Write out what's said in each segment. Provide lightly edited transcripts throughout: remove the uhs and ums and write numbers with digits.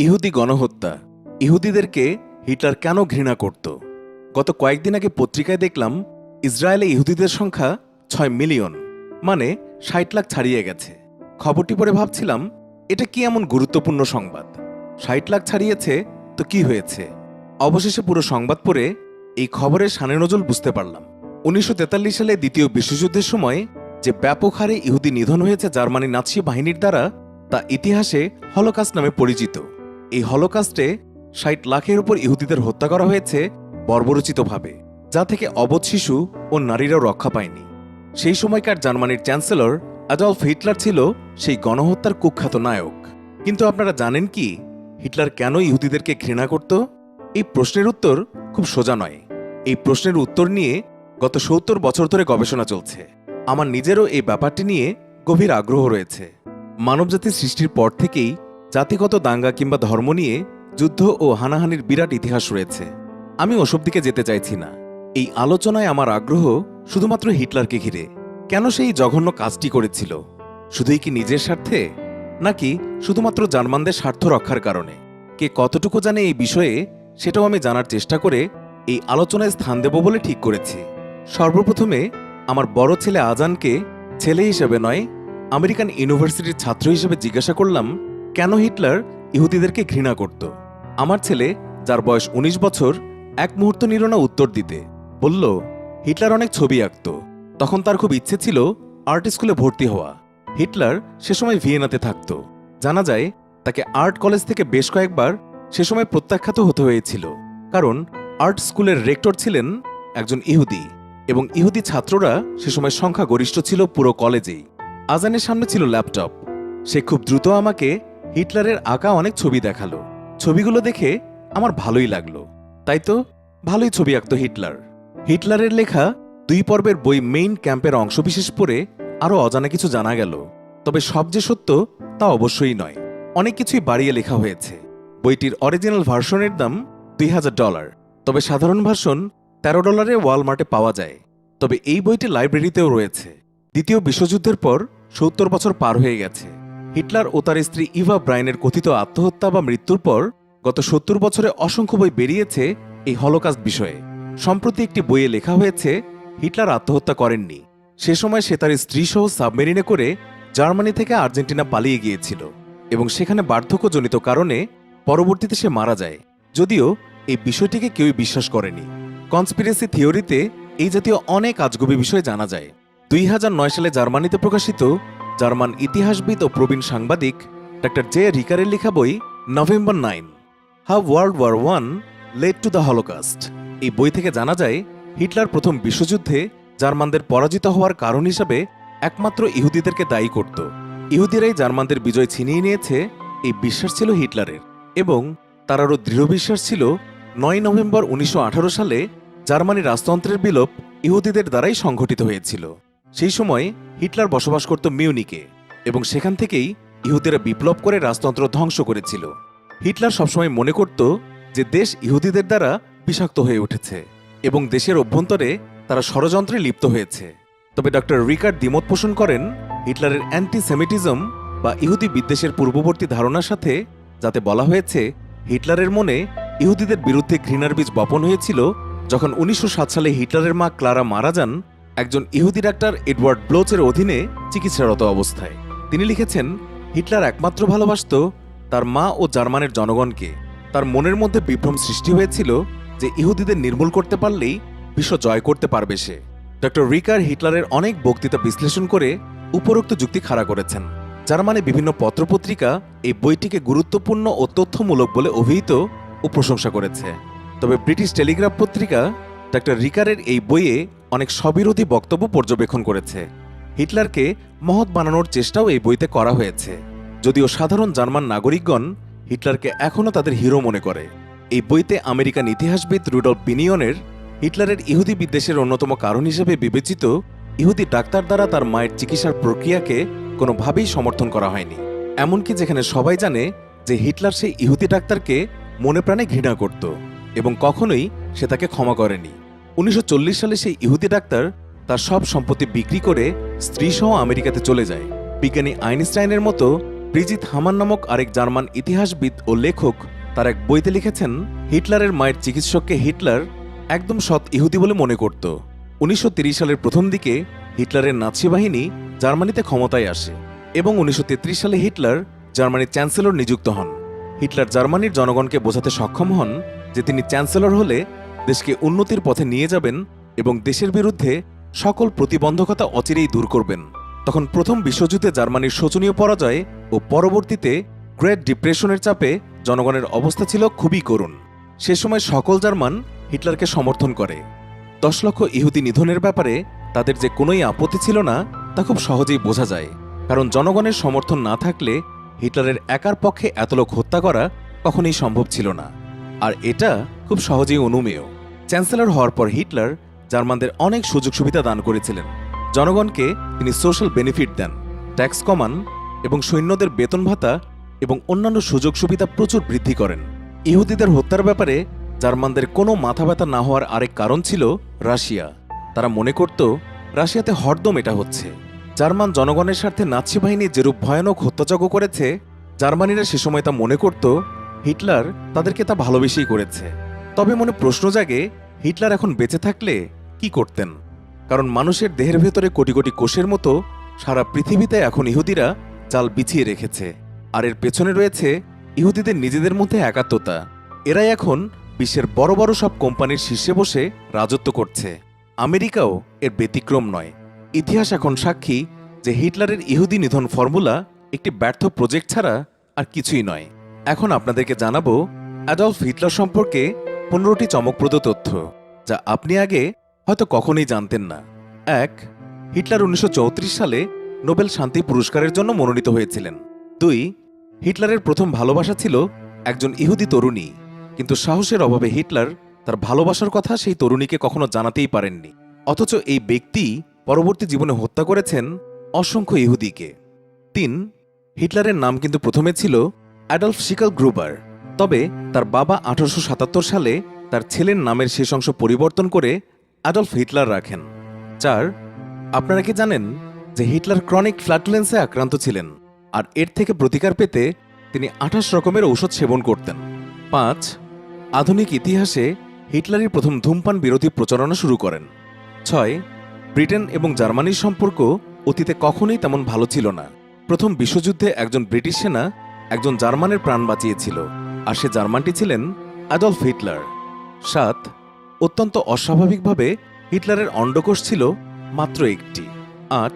ইহুদি গণহত্যা। ইহুদিদেরকে হিটলার কেন ঘৃণা করত? গত কয়েকদিন আগে পত্রিকায় দেখলাম ইসরায়েলে ইহুদিদের সংখ্যা ৬ মিলিয়ন, মানে ৬০ লাখ ছাড়িয়ে গেছে। খবরটি পড়ে ভাবছিলাম, এটা কি এমন গুরুত্বপূর্ণ সংবাদ? ৬০ লাখ ছাড়িয়েছে তো কি হয়েছে? অবশেষে পুরো সংবাদ পড়ে এই খবরের শানে নজল বুঝতে পারলাম। ১৯৪৩ সালে দ্বিতীয় বিশ্বযুদ্ধের সময় যে ব্যাপক হারে ইহুদি নিধন হয়েছে জার্মানি নাৎসি বাহিনীর দ্বারা, তা ইতিহাসে হলোকাস্ট নামে পরিচিত। এই হলোকাস্টে ৬০ লাখের উপর ইহুদিদের হত্যা করা হয়েছে বর্বরোচিতভাবে, যা থেকে অবধ শিশু ও নারীরাও রক্ষা পায়নি। সেই সময়কার জার্মানির চ্যান্সেলর অ্যাডলফ হিটলার ছিল সেই গণহত্যার কুখ্যাত নায়ক। কিন্তু আপনারা জানেন কি, হিটলার কেন ইহুদিদেরকে ঘৃণা করত? এই প্রশ্নের উত্তর খুব সোজা নয়। এই প্রশ্নের উত্তর নিয়ে গত ৭০ বছর ধরে গবেষণা চলছে। আমার নিজেরও এই ব্যাপারটি নিয়ে গভীর আগ্রহ রয়েছে। মানবজাতির সৃষ্টির পর থেকেই জাতিগত দাঙ্গা কিংবা ধর্ম নিয়ে যুদ্ধ ও হানাহানির বিরাট ইতিহাস রয়েছে। আমি ওসব দিকে যেতে চাইছি না। এই আলোচনায় আমার আগ্রহ শুধুমাত্র হিটলারকে ঘিরে। কেন সেই জঘন্য কাজটি করেছিল? শুধুই কি নিজের স্বার্থে, নাকি শুধুমাত্র জার্মানদের স্বার্থ রক্ষার কারণে? কে কতটুকু জানে এই বিষয়ে, সেটাও আমি জানার চেষ্টা করে এই আলোচনায় স্থান দেব বলে ঠিক করেছি। সর্বপ্রথমে আমার বড় ছেলে আজানকে ছেলে হিসেবে নয়, আমেরিকান ইউনিভার্সিটির ছাত্র হিসেবে জিজ্ঞাসা করলাম, কেন হিটলার ইহুদিদেরকে ঘৃণা করত? আমার ছেলে, যার বয়স ১৯ বছর, এক মুহূর্ত নিল না উত্তর দিতে। বলল, হিটলার অনেক ছবি আঁকত, তখন তার খুব ইচ্ছে ছিল আর্ট স্কুলে ভর্তি হওয়া। হিটলার সে সময় ভিয়েনাতে থাকত। জানা যায় তাকে আর্ট কলেজ থেকে বেশ কয়েকবার সে সময় প্রত্যাখ্যাত হতে হয়েছিল, কারণ আর্ট স্কুলের রেক্টর ছিলেন একজন ইহুদি, এবং ইহুদি ছাত্ররা সে সময় সংখ্যাগরিষ্ঠ ছিল পুরো কলেজেই। আজানের সামনে ছিল ল্যাপটপ। সে খুব দ্রুত আমাকে হিটলারের আঁকা অনেক ছবি দেখালো। ছবিগুলো দেখে আমার ভালোই লাগলো। তাই তো, ভালোই ছবি আঁকত হিটলার। হিটলারের লেখা ২ পর্বের বই মেইন ক্যাম্পের অংশবিশেষ পড়ে আরও অজানা কিছু জানা গেল। তবে সব যে সত্য তা অবশ্যই নয়। অনেক কিছুই বাড়িয়ে লেখা হয়েছে। বইটির অরিজিনাল ভার্সনের দাম $২,০০০, তবে সাধারণ ভার্সন $১৩ ওয়ালমার্টে পাওয়া যায়। তবে এই বইটি লাইব্রেরিতেও রয়েছে। দ্বিতীয় বিশ্বযুদ্ধের পর ৭০ বছর পার হয়ে গেছে। হিটলার ও তার স্ত্রী ইভা ব্রাইনের কথিত আত্মহত্যা বা মৃত্যুর পর গত ৭০ বছরে অসংখ্য বই বেরিয়েছে এই হলোকাস্ট বিষয়ে। সম্প্রতি একটি বইয়ে লেখা হয়েছে হিটলার আত্মহত্যা করেননি। সে সময় সে তার স্ত্রীসহ সাবমেরিনে করে জার্মানি থেকে আর্জেন্টিনা পালিয়ে গিয়েছিল, এবং সেখানে বার্ধক্যজনিত কারণে পরবর্তীতে সে মারা যায়। যদিও এই বিষয়টিকে কেউই বিশ্বাস করেনি। কনস্পিরেসি থিওরিতে এই জাতীয় অনেক আজগুবি বিষয় জানা যায়। ২০০৯ সালে জার্মানিতে প্রকাশিত জার্মান ইতিহাসবিদ ও প্রবীণ সাংবাদিক ডক্টর জে রিকারের লেখা বই November 9, how world war one led to the holocaust, এই বই থেকে জানা যায় হিটলার প্রথম বিশ্বযুদ্ধে জার্মানদের পরাজিত হওয়ার কারণ হিসাবে একমাত্র ইহুদিদেরকে দায়ী করত। ইহুদিরাই জার্মানদের বিজয় ছিনিয়ে নিয়েছে, এই বিশ্বাস ছিল হিটলারের। এবং তার আরও দৃঢ় বিশ্বাস ছিল ৯ নভেম্বর ১৯১৮ সালে জার্মানি রাজতন্ত্রের বিলোপ ইহুদিদের দ্বারাই সংঘটিত হয়েছিল। সেই সময় হিটলার বসবাস করত মিউনিকে, এবং সেখান থেকেই ইহুদিরা বিপ্লব করে রাজতন্ত্র ধ্বংস করেছিল। হিটলার সবসময় মনে করত যে দেশ ইহুদিদের দ্বারা বিষাক্ত হয়ে উঠেছে এবং দেশের অভ্যন্তরে তারা ষড়যন্ত্রে লিপ্ত হয়েছে। তবে ডক্টর রিকার দ্বিমত পোষণ করেন হিটলারের অ্যান্টিসেমিটিজম বা ইহুদি বিদ্বেষের পূর্ববর্তী ধারণার সাথে, যাতে বলা হয়েছে হিটলারের মনে ইহুদিদের বিরুদ্ধে ঘৃণার বীজ বপন হয়েছিল যখন ১৯০৭ সালে হিটলারের মা ক্লারা মারা যান একজন ইহুদি ডাক্তার এডওয়ার্ড ব্লোচের অধীনে চিকিৎসারত অবস্থায়। তিনি লিখেছেন, হিটলার একমাত্র ভালোবাসত তার মা ও জার্মানের জনগণকে। তার মনের মধ্যে বিভ্রম সৃষ্টি হয়েছিল যে ইহুদিদের নির্মূল করতে পারলেই বিশ্ব জয় করতে পারবে সে। ডক্টর রিকার হিটলারের অনেক বক্তৃতা বিশ্লেষণ করে উপরোক্ত যুক্তি খাড়া করেছেন। জার্মানি বিভিন্ন পত্রপত্রিকা এই বইটিকে গুরুত্বপূর্ণ ও তথ্যমূলক বলে অভিহিত ও প্রশংসা করেছে। তবে ব্রিটিশ টেলিগ্রাফ পত্রিকা ডক্টর রিকারের এই বইয়ে অনেক স্ববিরোধী বক্তব্য পর্যবেক্ষণ করেছে। হিটলারকে মহৎ বানানোর চেষ্টাও এই বইতে করা হয়েছে, যদিও সাধারণ জার্মান নাগরিকগণ হিটলারকে এখনও তাদের হিরো মনে করে। এই বইতে আমেরিকান ইতিহাসবিদ রুডল্ফ বিনিয়নের হিটলারের ইহুদি বিদ্বেষের অন্যতম কারণ হিসেবে বিবেচিত ইহুদি ডাক্তার দ্বারা তার মায়ের চিকিৎসার প্রক্রিয়াকে কোনোভাবেই সমর্থন করা হয়নি। এমনকি যেখানে সবাই জানে যে হিটলার সেই ইহুদি ডাক্তারকে মনে প্রাণে ঘৃণা করত এবং কখনোই সে তাকে ক্ষমা করেনি। ১৯৪০ সালে সেই ইহুদি ডাক্তার তার সব সম্পত্তি বিক্রি করে স্ত্রীসহ আমেরিকাতে চলে যায়। বিজ্ঞানী আইনস্টাইনের মতো ব্রিজিত হামান নামক আরেক জার্মান ইতিহাসবিদ ও লেখক তার এক বইতে লিখেছেন, হিটলারের মায়ের চিকিৎসককে হিটলার একদম সৎ ইহুদি বলে মনে করত। 1930 সালের প্রথম দিকে হিটলারের নাৎসি বাহিনী জার্মানিতে ক্ষমতায় আসে এবং 1933 সালে হিটলার জার্মানির চ্যান্সেলর নিযুক্ত হন। হিটলার জার্মানির জনগণকে বোঝাতে সক্ষম হন যে তিনি চ্যান্সেলর হলে দেশকে উন্নতির পথে নিয়ে যাবেন এবং দেশের বিরুদ্ধে সকল প্রতিবন্ধকতা অচিরেই দূর করবেন। তখন প্রথম বিশ্বযুদ্ধে জার্মানির শোচনীয় পরাজয় ও পরবর্তীতে গ্রেট ডিপ্রেশনের চাপে জনগণের অবস্থা ছিল খুবই করুণ। সে সময় সকল জার্মান হিটলারকে সমর্থন করে। 10 লক্ষ ইহুদি নিধনের ব্যাপারে তাদের যে কোনোই আপত্তি ছিল না তা খুব সহজেই বোঝা যায়, কারণ জনগণের সমর্থন না থাকলে হিটলারের একার পক্ষে এত লোক হত্যা করা কখনোই সম্ভব ছিল না। আর এটা খুব সহজেই অনুমেয়। চ্যান্সেলর হওয়ার পর হিটলার জার্মানদের অনেক সুযোগ সুবিধা দান করেছিলেন। জনগণকে তিনি সোশ্যাল বেনিফিট দেন, ট্যাক্স কমান এবং সৈন্যদের বেতন ভাতা এবং অন্যান্য সুযোগ সুবিধা প্রচুর বৃদ্ধি করেন। ইহুদিদের হত্যার ব্যাপারে জার্মানদের কোনো মাথা ব্যথা না হওয়ার আরেক কারণ ছিল রাশিয়া। তারা মনে করত রাশিয়াতে হরদম এটা হচ্ছে। জার্মান জনগণের স্বার্থে নাৎসি বাহিনী যেরূপ ভয়ানক হত্যাযজ্ঞ করেছে, জার্মানিরা সে সময় তা মনে করত হিটলার তাদেরকে তা ভালোবেসেই করেছে। তবে মনে প্রশ্ন জাগে, হিটলার এখন বেঁচে থাকলে কি করতেন? কারণ মানুষের দেহের ভেতরে কোটি কোটি কোষের মতো সারা পৃথিবীতে এখন ইহুদিরা জাল বিছিয়ে রেখেছে। আর এর পেছনে রয়েছে ইহুদিদের নিজেদের মধ্যে একাত্মতা। এরাই এখন বিশ্বের বড় বড় সব কোম্পানির শীর্ষে বসে রাজত্ব করছে। আমেরিকাও এর ব্যতিক্রম নয়। ইতিহাস এখন সাক্ষী যে হিটলারের ইহুদি নিধন ফর্মুলা একটি ব্যর্থ প্রজেক্ট ছাড়া আর কিছুই নয়। এখন আপনাদেরকে জানাবো অ্যাডলফ হিটলার সম্পর্কে 15টি চমকপ্রদ তথ্য, যা আপনি আগে হয়তো কখনোই জানতেন না। 1. হিটলার 1934 সালে নোবেল শান্তি পুরস্কারের জন্য মনোনীত হয়েছিলেন। 2. হিটলারের প্রথম ভালোবাসা ছিল একজন ইহুদি তরুণী, কিন্তু সাহসের অভাবে হিটলার তার ভালোবাসার কথা সেই তরুণীকে কখনো জানাতেই পারেননি। অথচ এই ব্যক্তি পরবর্তী জীবনে হত্যা করেছেন অসংখ্য ইহুদিকে। 3. হিটলারের নাম কিন্তু প্রথমে ছিল অ্যাডলফ শিকল গ্রুবার, তবে তার বাবা 1877 সালে তার ছেলের নামের শেষ অংশ পরিবর্তন করে অ্যাডলফ হিটলার রাখেন। 4. আপনারা কি জানেন যে হিটলার ক্রনিক ফ্ল্যাটুলেন্সে আক্রান্ত ছিলেন, আর এর থেকে প্রতিকার পেতে তিনি 28 রকমের ঔষধ সেবন করতেন। 5. আধুনিক ইতিহাসে হিটলারই প্রথম ধূমপান বিরোধী প্রচারণা শুরু করেন। 6. ব্রিটেন এবং জার্মানির সম্পর্ক অতীতে কখনোই তেমন ভালো ছিল না। প্রথম বিশ্বযুদ্ধে একজন ব্রিটিশ সেনা একজন জার্মানের প্রাণ বাঁচিয়েছিল, আর সে জার্মানটি ছিলেন অ্যাডলফ হিটলার। 7. অত্যন্ত অস্বাভাবিকভাবে হিটলারের অন্ডকোষ ছিল মাত্র একটি। 8.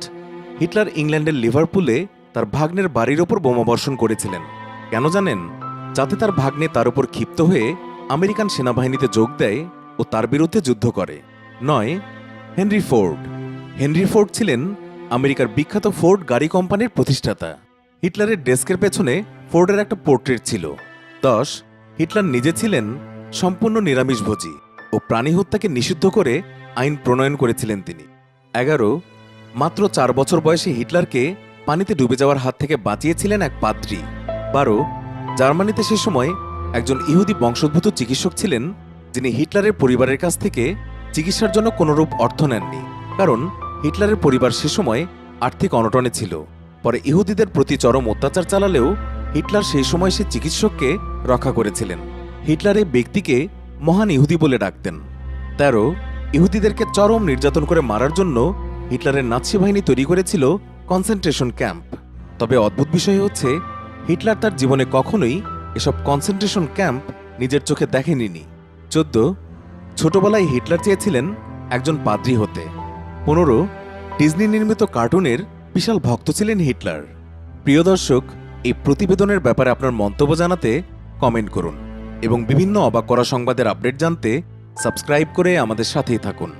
হিটলার ইংল্যান্ডের লিভারপুলে তার ভাগ্নের বাড়ির ওপর বোমাবর্ষণ করেছিলেন। কেন জানেন? যাতে তার ভাগ্নে তার উপর ক্ষিপ্ত হয়ে আমেরিকান সেনাবাহিনীতে যোগ দেয় ও তার বিরুদ্ধে যুদ্ধ করে। 9. Henry Ford. হেনরি ফোর্ড ছিলেন আমেরিকার বিখ্যাত ফোর্ড গাড়ি কোম্পানির প্রতিষ্ঠাতা। হিটলারের ডেস্কের পেছনে ফোর্ডের একটা পোর্ট্রেট ছিল। 10. হিটলার নিজে ছিলেন সম্পূর্ণ নিরামিষভোজী ও প্রাণী হত্যাকে নিষিদ্ধ করে আইন প্রণয়ন করেছিলেন তিনি। 11. মাত্র 4 বছর বয়সে হিটলারকে পানিতে ডুবে যাওয়ার হাত থেকে বাঁচিয়েছিলেন এক পাদ্রী। 12. জার্মানিতে সে সময় একজন ইহুদি বংশোদ্ভূত চিকিৎসক ছিলেন, যিনি হিটলারের পরিবারের কাছ থেকে চিকিৎসার জন্য কোনোরূপ অর্থ নেননি, কারণ হিটলারের পরিবার সে সময় আর্থিক অনটনে ছিল। পরে ইহুদিদের প্রতি চরম অত্যাচার চালালেও হিটলার সেই সময় সে চিকিৎসককে রক্ষা করেছিলেন। হিটলার এই ব্যক্তিকে মহান ইহুদি বলে ডাকতেন। 13. ইহুদিদেরকে চরম নির্যাতন করে মারার জন্য হিটলারের নাৎসি বাহিনী তৈরি করেছিল কনসেন্ট্রেশন ক্যাম্প। তবে অদ্ভুত বিষয় হচ্ছে, হিটলার তার জীবনে কখনোই এসব কনসেন্ট্রেশন ক্যাম্প নিজের চোখে দেখেনি। 14. ছোটবেলায় হিটলার চেয়েছিলেন একজন পাদ্রী হতে। 15. ডিজনি নির্মিত কার্টুনের বিশাল ভক্ত ছিলেন হিটলার। প্রিয় দর্শক, এই প্রতিবেদনের ব্যাপারে আপনার মন্তব্য জানাতে কমেন্ট করুন এবং বিভিন্ন অবাক করা সংবাদের আপডেট জানতে সাবস্ক্রাইব করে আমাদের সাথেই থাকুন।